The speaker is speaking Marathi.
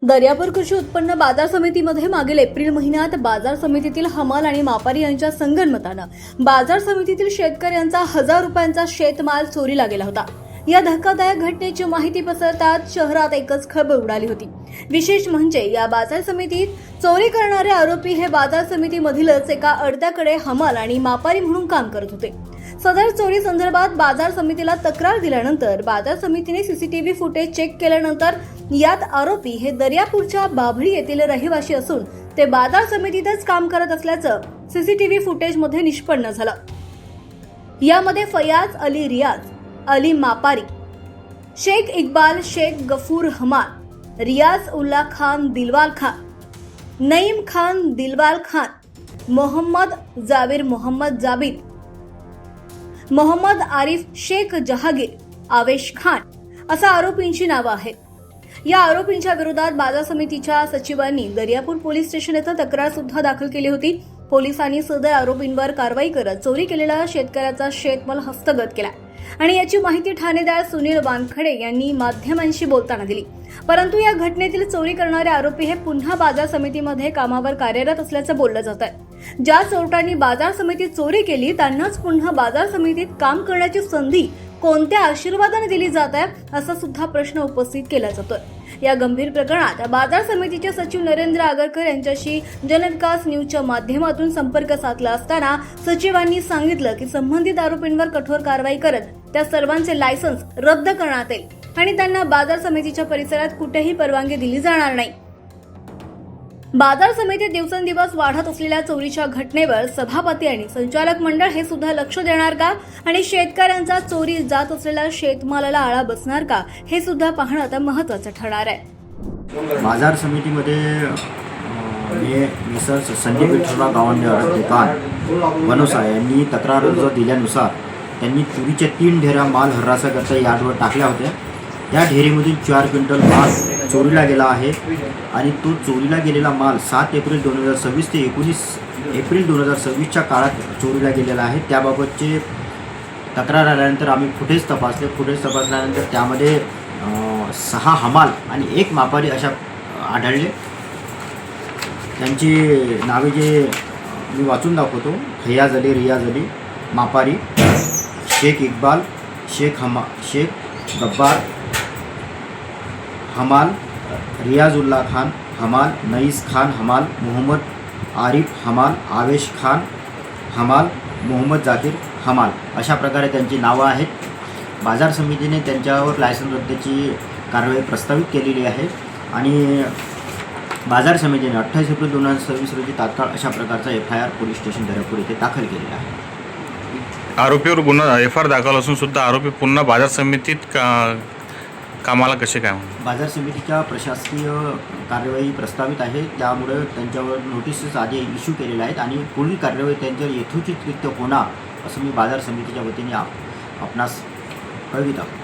दर्यापूर कृषी उत्पन्न बाजार समितीमध्ये मागील एप्रिल महिन्यात बाजार समितीतील हमाल आणि मापारी यांच्या संगनमतानं बाजार समितीतील शेतकऱ्यांचा 1000 रुपयांचा शेतमाल चोरीला गेला होता। या धक्कादायक घटनेची माहिती पसरताच शहरात एकच खळबळ उडाली होती। विशेष म्हणजे या बाजार समितीत चोरी करणारे आरोपी हे बाजार समितीमधीलच एका अडत्याकडे हमाल आणि मापारी म्हणून काम करत होते। सदर चोरी संदर्भात बाजार समितीला तक्रार दिल्यानंतर बाजार समितीने सीसीटीव्ही फुटेज चेक केल्यानंतर यात आरोपी हे दर्यापूरच्या बाभळी येथील रहिवासी असून ते बाजार समितीतच काम करत असल्याचं सीसीटीव्ही फुटेजमध्ये निष्पन्न झालं। यामध्ये फयाज अली रियाज अली मापारी, शेख इक्बाल शेख गफूर हमाल, रियाज उल्ला खान दिलवाल खान, नईम खान दिलवाल खान, मोहम्मद जावेर मोहम्मद जाबिद, मोहम्मद आरिफ शेख जहागीर, आवेश खान असा आरोपींची नावं आहेत। या आरोपींच्या विरोधात बाजार समितीच्या सचिवांनी दर्यापूर पोलीस स्टेशन येथे तक्रार सुद्धा दाखल केली होती। पोलिसांनी सदर आरोपींवर कारवाई करत चोरी केलेला शेतकऱ्याचा शेतमाल हस्तगत केला आणि याची माहिती ठाणेदार सुनील वानखडे यांनी माध्यमांशी बोलताना दिली। परंतु या घटनेतील चोरी करणारे आरोपी हे पुन्हा बाजार समितीमध्ये कामावर कार्यरत असल्याचं बोललं जात आहे। ज्या चोरट्यांनी बाजार समितीत चोरी केली त्यांनाच पुन्हा बाजार समितीत काम करण्याची संधी कोणत्या आशीर्वादाने दिली जात आहे असा सुद्धा प्रश्न उपस्थित केला जातोय। या गंभीर प्रकरणात बाजार समितीचे सचिव नरेंद्र आगरकर यांच्याशी जनविकास न्यूजच्या माध्यमातून संपर्क साधला असताना सचिवांनी सांगितलं की संबंधित आरोपींवर कठोर कारवाई करत त्या सर्वांचे लायसन्स रद्द करण्यात येईल आणि त्यांना बाजार समितीच्या परिसरात कुठेही परवानगी दिली जाणार नाही। बाजार समितीत दिवसेंदिवस वाढत असलेल्या चोरीच्या घटनेवर सभापती आणि संचालक मंडळ हे सुद्धा लक्ष देणार का आणि शेतकऱ्यांचा चोरी जात असलेल्या शेतमालाला आळा बसणार का हे सुद्धा पाहणं आता महत्त्वाचं ठरणार आहे। बाजार समितीमध्ये मिस्टर संजय विठ्ठलराव गावंडे दुकान बनोसा यांनी तक्रार अर्ज दिल्यानुसार त्यांनी चोरीच्या 3 ढेऱ्या माल हर्रासाकरता यार्डवर टाकल्या होत्या। या ढेरीमधून 4 क्विंटल माल चोरीला गेला आहे आणि तो चोरीला गेलेला माल 7 एप्रिल 2026 ते 19 एप्रिल 2026च्या काळात चोरीला गेलेला आहे। त्याबाबतचे तक्रार आल्यानंतर आम्ही फुटेज तपासल्यानंतर त्यामध्ये 6 हमाल आणि 1 मापारी अशा आढळले। त्यांची नावे जे मी वाचून दाखवतो, फयाज अली रियाज अली मापारी, शेख इक्बाल शेख गब्बार हमाल, रियाजुल्ला खान हमाल, नईस खान हमाल, मोहम्मद आरिफ हमाल, आवेश खान हमाल, मोहम्मद जाकीर हमाल अशा प्रकारे त्यांची नावं आहेत। बाजार समितीने त्यांच्यावर लायसन्स रद्दीची कारवाई प्रस्तावित केलेली आहे आणि बाजार समितीने 28 एप्रिल 2026 रोजी तात्काळ अशा प्रकारचा FIR पोलीस स्टेशन दर्यापूर येथे दाखल केलेला आहे। आरोपीवर गुन्हा FIR दाखल असून सुद्धा आरोपी पुन्हा बाजार समितीत कामाला कसे काय? बाजार समितीच्या प्रशासकीय कार्यवाही प्रस्तावित आहे, त्यामुळे त्यांच्यावर नोटीसेस आधी इश्यू केलेल्या आहेत आणि पुढील कार्यवाही त्यांच्यावर यथोचितरित्या होणार असं मी बाजार समितीच्या वतीने आपणास कळवित आहोत।